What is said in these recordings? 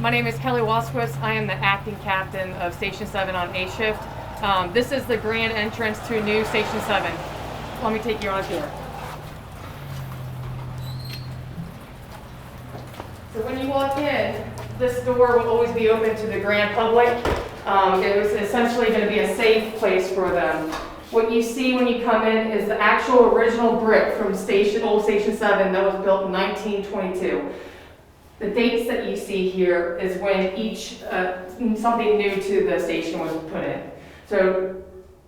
My name is Kelly Waskowitz. I am the acting captain of Station 7 on A shift. This is the grand entrance to new Station 7. Let me take you on a tour. So when you walk in, this door will always be open to the grand public. It was essentially going to be a safe place for them. What you see when you come in is the actual original brick from old Station 7 that was built in 1922. The dates that you see here is when something new to the station was put in. So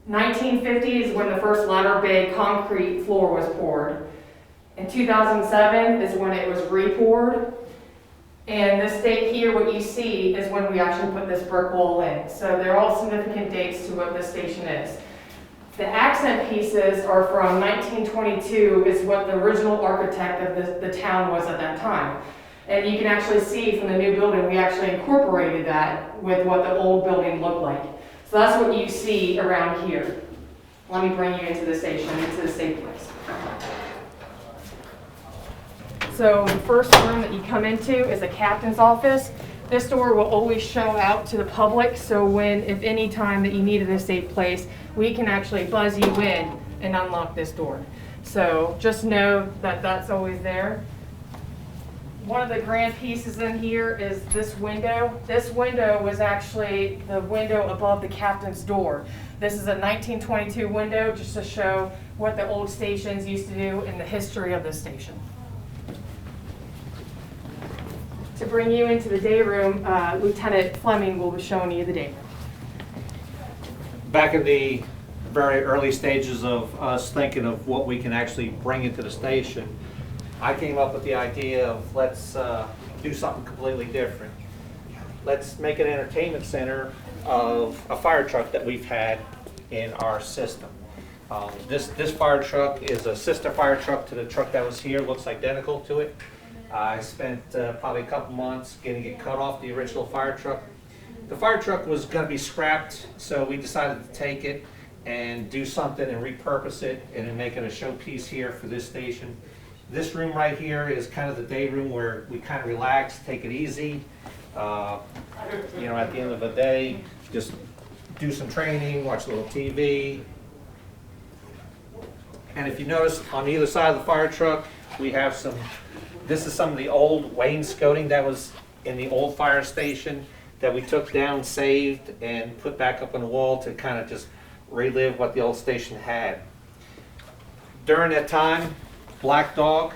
1950 is when the first ladder bay concrete floor was poured. In 2007 is when it was re-poured. And this date here, what you see, is when we actually put this brick wall in. So they're all significant dates to what this station is. The accent pieces are from 1922, is what the original architect of the town was at that time. And you can actually see from the new building, we actually incorporated that with what the old building looked like. So that's what you see around here. Let me bring you into the station, into the safe place. So the first room that you come into is the captain's office. This door will always show out to the public, so if any time that you needed a safe place, we can actually buzz you in and unlock this door. So just know that that's always there. One of the grand pieces in here is this window. This window was actually the window above the captain's door. This is a 1922 window, just to show what the old stations used to do in the history of this station. To bring you into the day room, Lieutenant Fleming will be showing you the day room. Back in the very early stages of us thinking of what we can actually bring into the station, I came up with the idea of let's do something completely different. Let's make an entertainment center of a fire truck that we've had in our system. This fire truck is a sister fire truck to the truck that was here, looks identical to it. I spent probably a couple months getting it cut off the original fire truck. The fire truck was going to be scrapped, so we decided to take it and do something and repurpose it and then make it a showpiece here for this station. This room right here is kind of the day room where we kind of relax, take it easy. At the end of the day, just do some training, watch a little TV. And if you notice, on either side of the fire truck, we have this is some of the old wainscoting that was in the old fire station that we took down, saved, and put back up on the wall to kind of just relive what the old station had. During that time, Black Dog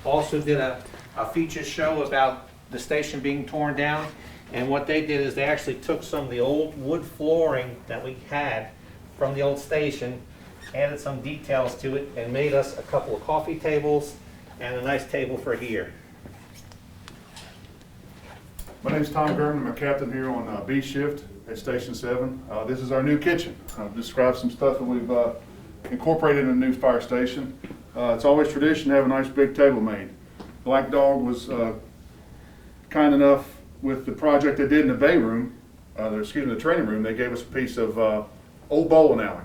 also did a feature show about the station being torn down, and what they did is they actually took some of the old wood flooring that we had from the old station, added some details to it, and made us a couple of coffee tables and a nice table for here. My name is Tom Gurman. I'm a captain here on B shift at Station 7. This is our new kitchen. I've described some stuff that we've incorporated in the new fire station. It's always tradition to have a nice big table made. Black Dog was kind enough with the project they did in the bay room, the training room. They gave us a piece of old bowling alley.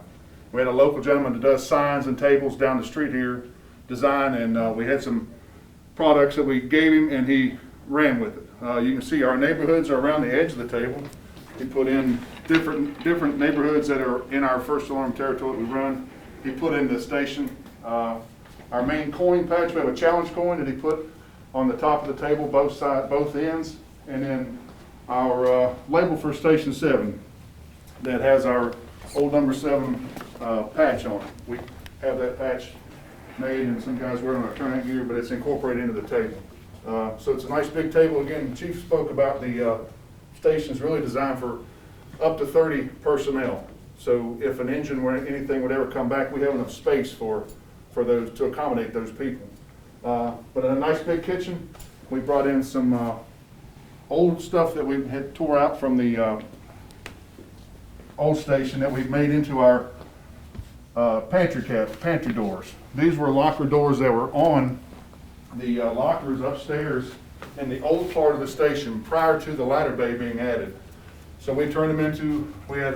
We had a local gentleman that does signs and tables down the street here, design, and we had some products that we gave him and he ran with it. You can see our neighborhoods are around the edge of the table. He put in different neighborhoods that are in our first alarm territory that we run. He put in the station. Our main coin patch, we have a challenge coin that he put on the top of the table, both ends, and then our label for Station 7 that has our old number 7 patch on it. We have that patch made, and some guys wear it on our turnout gear, but it's incorporated into the table. So it's a nice big table. Again, the Chief spoke about the station is really designed for up to 30 personnel. So if an engine or anything would ever come back, we have enough space for those to accommodate those people. But in a nice big kitchen, we brought in some old stuff that we had tore out from the old station that we've made into our pantry doors. These were locker doors that were on the lockers upstairs in the old part of the station prior to the ladder bay being added. So we turned them into, we had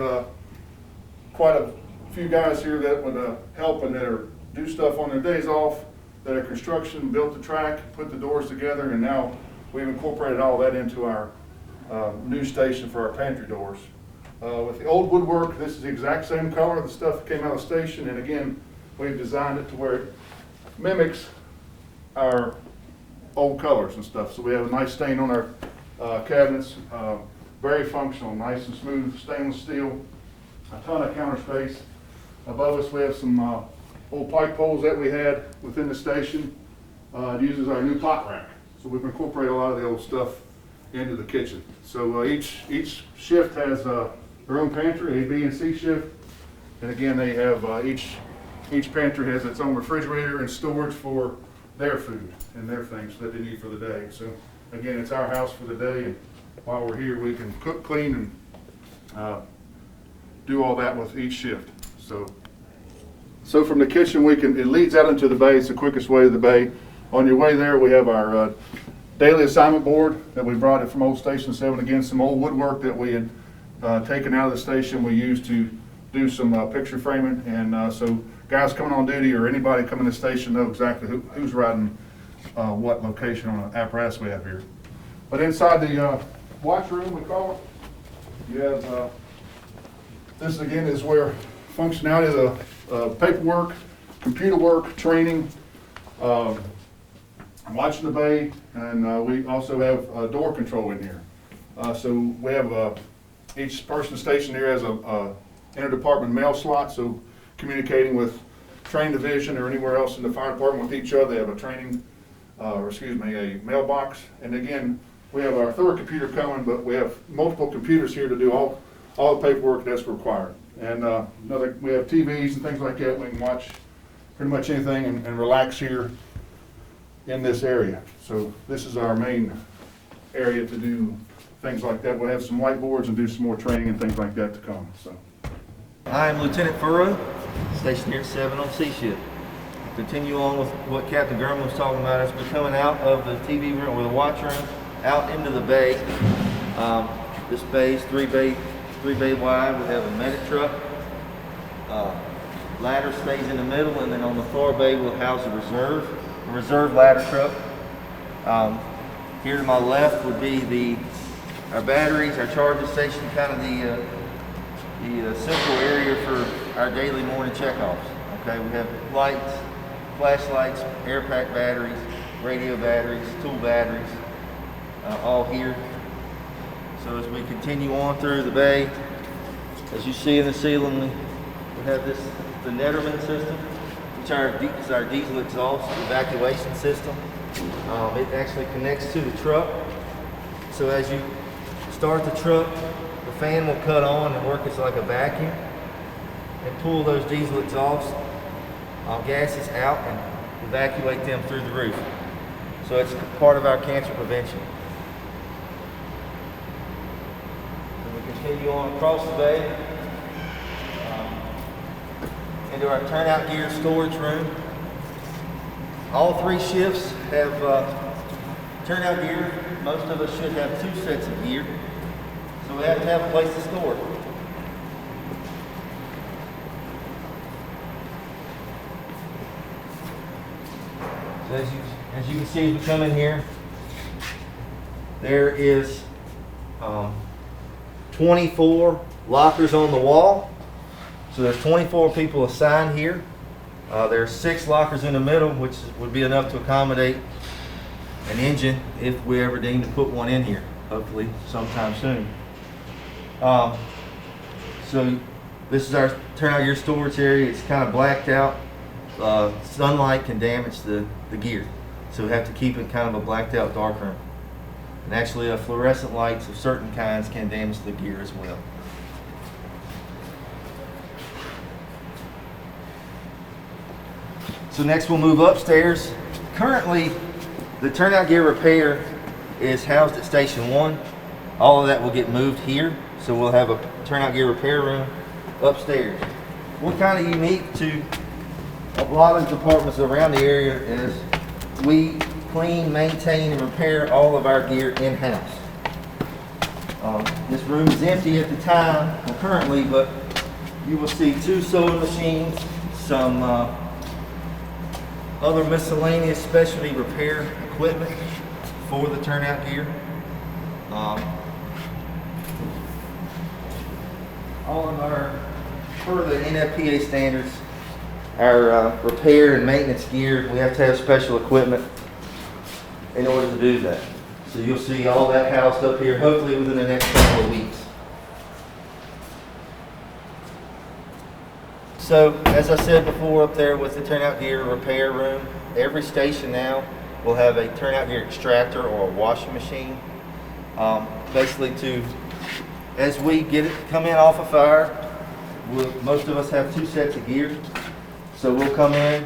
quite a few guys here that would help and that do stuff on their days off, that are construction, built the track, put the doors together, and now we've incorporated all that into our new station for our pantry doors. With the old woodwork, this is the exact same color, the stuff that came out of the station, and again, we've designed it to where it mimics our old colors and stuff. So we have a nice stain on our cabinets, very functional, nice and smooth stainless steel, a ton of counter space. Above us we have some old pike poles that we had within the station. It uses our new pot rack. So we've incorporated a lot of the old stuff into the kitchen. So each shift has their own pantry, A, B, and C shift. And again, they have each pantry has its own refrigerator and storage for their food and their things that they need for the day. So again, it's our house for the day, and while we're here, we can cook, clean, and do all that with each shift. So from the kitchen, it leads out into the bay. It's the quickest way to the bay. On your way there, we have our daily assignment board that we brought it from old Station 7. Again, some old woodwork that we had taken out of the station. We used to do some picture framing, and so guys coming on duty or anybody coming to the station know exactly who's riding what location on the apparatus we have here. But inside the watch room, we call it, you have this again is where functionality of paperwork, computer work, training, watching the bay, and we also have door control in here. So we have each person stationed here has a interdepartment mail slot, so communicating with train division or anywhere else in the fire department with each other, they have a training, a mailbox. And again, we have our third computer coming, but we have multiple computers here to do all the paperwork that's required. And we have TVs and things like that. We can watch pretty much anything and relax here in this area. So this is our main area to do things like that. We'll have some whiteboards and do some more training and things like that to come. So I'm Lieutenant Furrow, stationed here at 7 on C shift. Continue on with what Captain Gurman was talking about as we're coming out of the TV room or the watch room out into the bay. This bay is three bay wide. We have a medic truck. Ladder stays in the middle, and then on the far bay we'll house a reserve ladder truck. Here to my left would be our batteries, our charging station, kind of the central area for our daily morning checkoffs. Okay, we have lights, flashlights, air pack batteries, radio batteries, tool batteries, all here. So as we continue on through the bay, as you see in the ceiling, we have the Netterman system, which is our diesel exhaust evacuation system. It actually connects to the truck. So as you start the truck, the fan will cut on and work as like a vacuum and pull those diesel exhaust gases out and evacuate them through the roof. So it's part of our cancer prevention. And we continue on across the bay into our turnout gear storage room. All three shifts have turnout gear. Most of us should have 2 sets of gear. So we have to have a place to store it. So as you can see as we come in here, there is 24 lockers on the wall. So there's 24 people assigned here. There's 6 lockers in the middle, which would be enough to accommodate an engine if we ever deem to put one in here, hopefully sometime soon. So this is our turnout gear storage area. It's kind of blacked out. Sunlight can damage the gear, so we have to keep it kind of a blacked out dark room. And actually fluorescent lights of certain kinds can damage the gear as well. So next we'll move upstairs. Currently the turnout gear repair is housed at Station 1. All of that will get moved here, so we'll have a turnout gear repair room upstairs. What's kind of unique to a lot of departments around the area is we clean, maintain, and repair all of our gear in-house. This room is empty at the time, currently, but you will see 2 sewing machines, some other miscellaneous specialty repair equipment for the turnout gear. all of our, per the NFPA standards, our repair and maintenance gear, we have to have special equipment in order to do that. So you'll see all that housed up here, hopefully within the next couple of weeks. So, as I said before, up there with the turnout gear repair room, every station now will have a turnout gear extractor or a washing machine. Basically as we come in off a fire, most of us have 2 sets of gear. So we'll come in,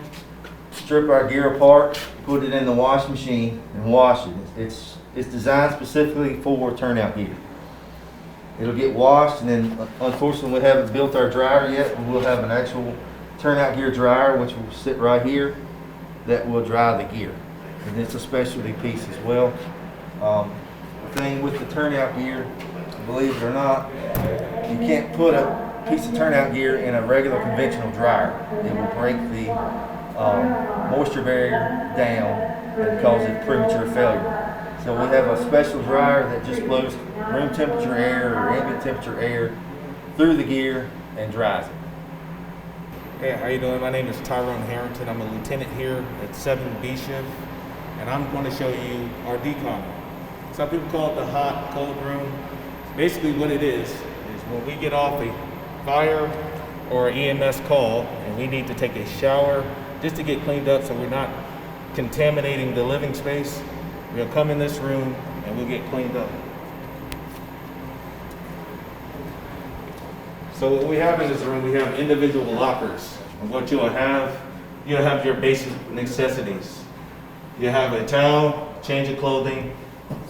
strip our gear apart, put it in the washing machine and wash it. It's designed specifically for turnout gear. It'll get washed, and then unfortunately we haven't built our dryer yet, but we'll have an actual turnout gear dryer which will sit right here that will dry the gear. And it's a specialty piece as well. The thing with the turnout gear, believe it or not, you can't put a piece of turnout gear in a regular conventional dryer. It will break the moisture barrier down and cause it premature failure. So we have a special dryer that just blows room temperature air or ambient temperature air through the gear and dries it. Hey, how you doing? My name is Tyrone Harrington. I'm a lieutenant here at 7B shift, and I'm going to show you our decon. Some people call it the hot, cold room. Basically what it is when we get off a fire or EMS call and we need to take a shower just to get cleaned up so we're not contaminating the living space, we'll come in this room and we'll get cleaned up. So what we have in this room, we have individual lockers. And what you'll have your basic necessities. You have a towel, change of clothing,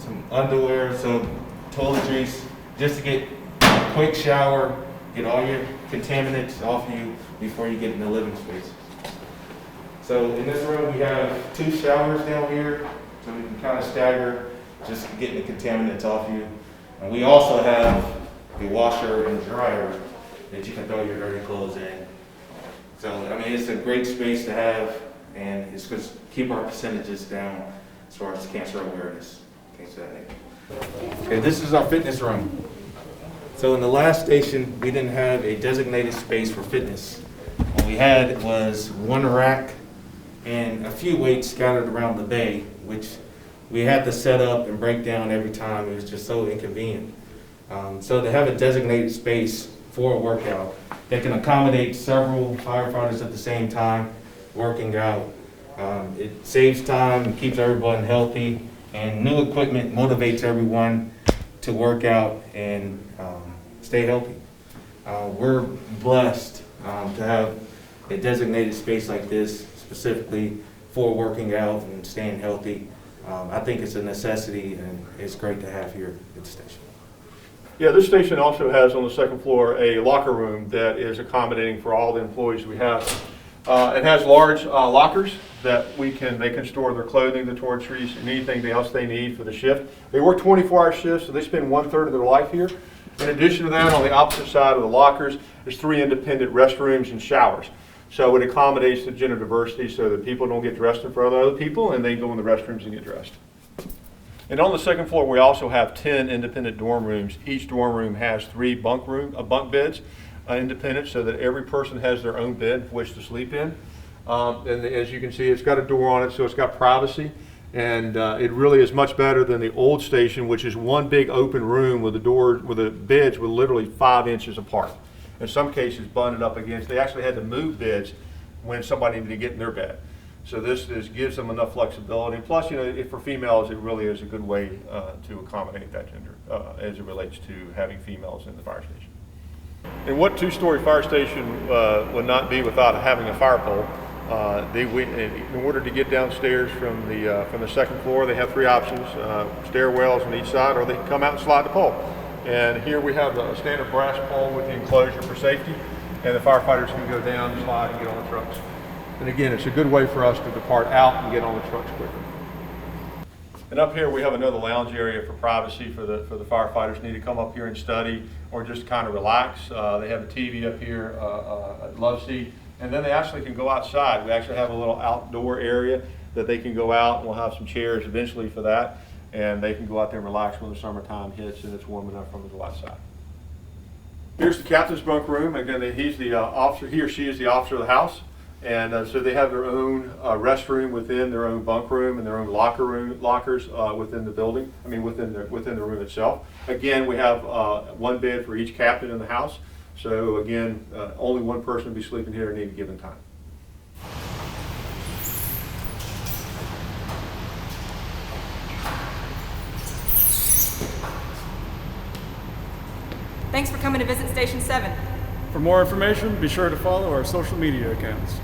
some underwear, some toiletries, just to get a quick shower, get all your contaminants off you before you get in the living space. So in this room, we have 2 showers down here, so we can kind of stagger, just getting the contaminants off you. And we also have a washer and dryer that you can throw your dirty clothes in. So, I mean, it's a great space to have, and it's going to keep our percentages down as far as cancer awareness. Okay, this is our fitness room. So in the last station, we didn't have a designated space for fitness. What we had was 1 rack and a few weights scattered around the bay, which we had to set up and break down every time. It was just so inconvenient. So to have a designated space for a workout that can accommodate several firefighters at the same time working out, it saves time and keeps everyone healthy, and new equipment motivates everyone to work out and stay healthy. We're blessed to have a designated space like this specifically for working out and staying healthy. I think it's a necessity, and it's great to have here at the station. Yeah, this station also has on the 2nd floor a locker room that is accommodating for all the employees we have. It has large lockers that they can store their clothing, the toiletries, and anything else they need for the shift. They work 24-hour shifts, so they spend 1/3 of their life here. In addition to that, on the opposite side of the lockers, there's 3 independent restrooms and showers. So it accommodates the gender diversity so that people don't get dressed in front of other people and they go in the restrooms and get dressed. And on the 2nd floor, we also have 10 independent dorm rooms. Each dorm room has 3 bunk beds, independent, so that every person has their own bed which to sleep in. And as you can see, it's got a door on it, so it's got privacy. And it really is much better than the old station, which is one big open room with the beds were literally 5 inches apart. In some cases, bundled up against. They actually had to move beds when somebody needed to get in their bed. So this gives them enough flexibility. Plus, for females, it really is a good way to accommodate that gender as it relates to having females in the fire station. And what 2-story fire station would not be without having a fire pole? In order to get downstairs from the 2nd floor, they have 3 options: stairwells on each side, or they can come out and slide the pole. And here we have a standard brass pole with the enclosure for safety, and the firefighters can go down, slide, and get on the trucks. And again, it's a good way for us to depart out and get on the trucks quicker. And up here we have another lounge area for privacy for the firefighters who need to come up here and study or just kind of relax. They have a TV up here, a love seat, and then they actually can go outside. We actually have a little outdoor area that they can go out, and we'll have some chairs eventually for that, and they can go out there and relax when the summertime hits and it's warm enough for them to go outside. Here's the captain's bunk room. Again, he's the officer, he or she is the officer of the house. And so they have their own restroom within their own bunk room and their own lockers within the building, within the room itself. Again, we have one bed for each captain in the house. So again, only one person will be sleeping here at any given time. Thanks for coming to visit Station 7. For more information, be sure to follow our social media accounts.